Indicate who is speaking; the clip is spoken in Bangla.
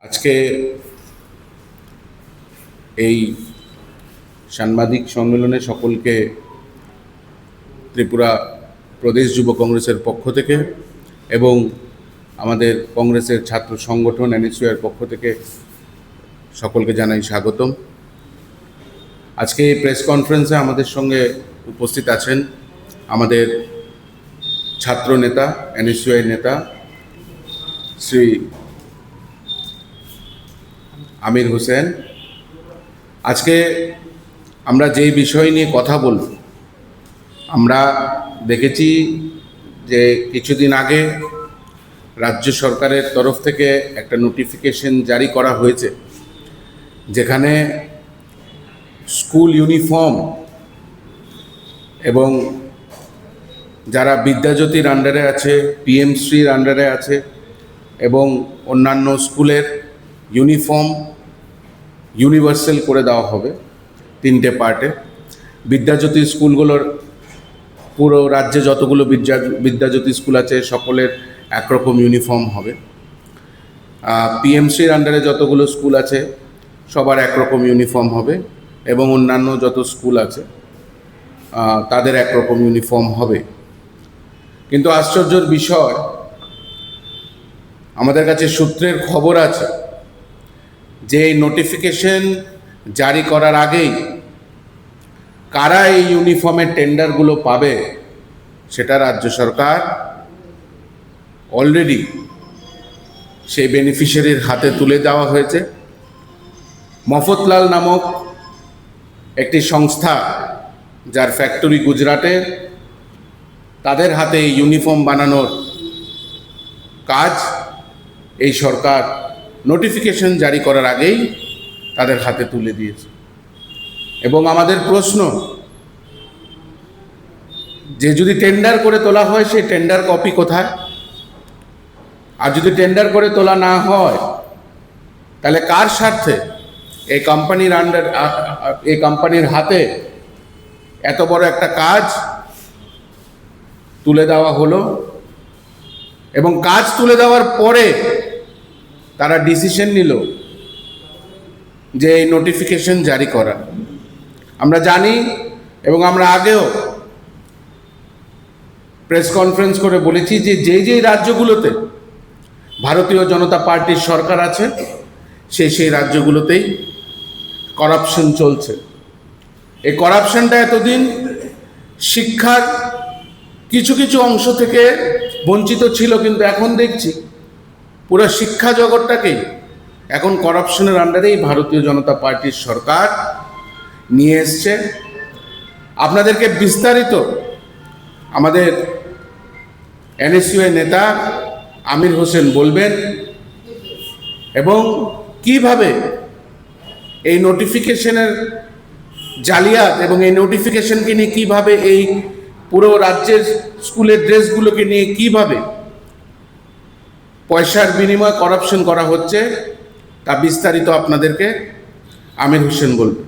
Speaker 1: আজকে এই সাংবাদিক সম্মেলনে সকলকে ত্রিপুরা প্রদেশ যুব কংগ্রেসের পক্ষ থেকে এবং আমাদের কংগ্রেসের ছাত্র সংগঠন এনএসইউর পক্ষ থেকে সকলকে জানাই স্বাগতম। আজকে এই প্রেস কনফারেন্সে আমাদের সঙ্গে উপস্থিত আছেন আমাদের ছাত্র নেতা এনএসইউর নেতা শ্রী আমির হোসেন। আজকে আমরা যেই বিষয় নিয়ে কথা বলব, আমরা দেখেছি যে কিছুদিন আগে রাজ্য সরকারের তরফ থেকে একটা নোটিফিকেশন জারি করা হয়েছে, যেখানে স্কুল ইউনিফর্ম এবং যারা বিদ্যাজ্যোতির আন্ডারে আছে, পিএমশ্রীর আন্ডারে আছে এবং অন্যান্য স্কুলের ইউনিফর্ম ইউনিভার্সাল করে দেওয়া হবে 3টে পার্টে। বিদ্যাজ্যোতি স্কুলগুলোর পুরো রাজ্যে যতগুলো বিদ্যাজ্যোতি স্কুল আছে সকলের একরকম ইউনিফর্ম হবে। পিএমসির আন্ডারে যতগুলো স্কুল আছে সবার একরকম ইউনিফর্ম হবে এবং অন্যান্য যত স্কুল আছে তাদের একরকম ইউনিফর্ম হবে। কিন্তু আশ্চর্যের বিষয়, আমাদের কাছে সূত্রের খবর আছে যে এই নোটিফিকেশন জারি করার আগেই কারা এই ইউনিফর্মের টেন্ডারগুলো পাবে সেটা রাজ্য সরকার অলরেডি সেই বেনিফিশিয়ারির হাতে তুলে দেওয়া হয়েছে। মফতলাল নামক একটি সংস্থা, যার ফ্যাক্টরি গুজরাটে, তাদের হাতে এই ইউনিফর্ম বানানোর কাজ এই সরকার নোটিফিকেশন জারি করার আগেই তাদের হাতে তুলে দিয়েছে। এবং আমাদের প্রশ্ন, যে যদি টেন্ডার করে তোলা হয় সেই টেন্ডার কপি কোথায়? আর যদি টেন্ডার করে তোলা না হয় তাহলে কার স্বার্থে এই কোম্পানির হাতে এত বড় একটা কাজ তুলে দেওয়া হলো? এবং কাজ তুলে দেওয়ার পরে তারা ডিসিশন নিল যে এই নোটিফিকেশন জারি করা। আমরা জানি এবং আমরা আগেও প্রেস কনফারেন্স করে বলেছি যে যেই রাজ্যগুলোতে ভারতীয় জনতা পার্টির সরকার আছে সেই রাজ্যগুলোতেই করাপশন চলছে। এই করাপশনটা এতদিন শিক্ষার কিছু কিছু অংশ থেকে বঞ্চিত ছিল, কিন্তু এখন দেখছি পুরো শিক্ষা জগৎটাকেই এখন করাপশনের আন্ডারেই ভারতীয় জনতা পার্টির সরকার নিয়ে এসছে। আপনাদেরকে বিস্তারিত আমাদের এনএসইউর নেতা আমির হোসেন বলবেন এবং কিভাবে এই নোটিফিকেশনের জালিয়াত এবং এই নোটিফিকেশনকে নিয়ে কিভাবে এই পুরো রাজ্যের স্কুলের ড্রেসগুলোকে নিয়ে কিভাবে পয়সার বিনিময়ে করাপশন করা হচ্ছে তা বিস্তারিত আপনাদেরকে আমির হোসেন বলবেন।